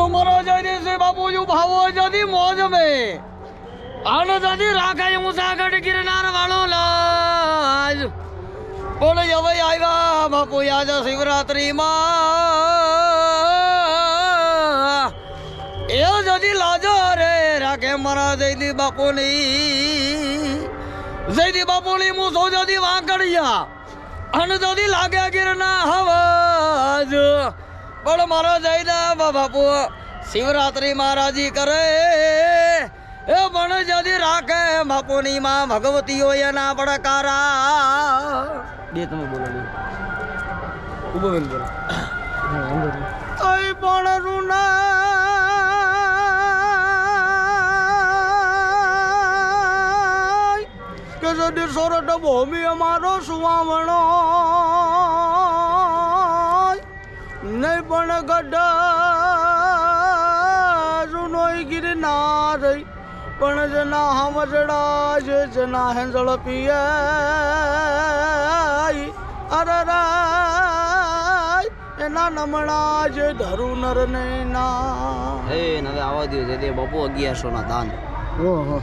મારો જઈ છે બાપુ જો ભાવો જદી મોજ મે આનો જદી રાખાય મુસાગઢ ગિરનાર વાળો લાજ બોલ હવે આવ્યા બાપુ યાદ શિવરાત્રી માં એ જદી લાજો રે રાખે મારા જયદી બાપુની મુ સો જદી વાંકડિયા અન જદી લાગ્યા ગિરના હવાજ બોલ મારા જયદા બાપુ શિવરાત્રી મહારાજી કરે એ પણ જદી રાખે બાપુની માં ભગવતી હોય એના પડકારા બે તમે બોલો ઉભો બેન બોલો પણ રૂના કે જદી સોરઠ ભૂમિ અમારો સુવામણો નહીં પણ ગઢા જૂનોય ગિરનાર પણ જના હમજડા છે જના હેંજળ પીએ અરે એના નમણા જે ધરુ નર ના એ હવે આવા દો જદી બાપુ 1100 ના દાન ઓહો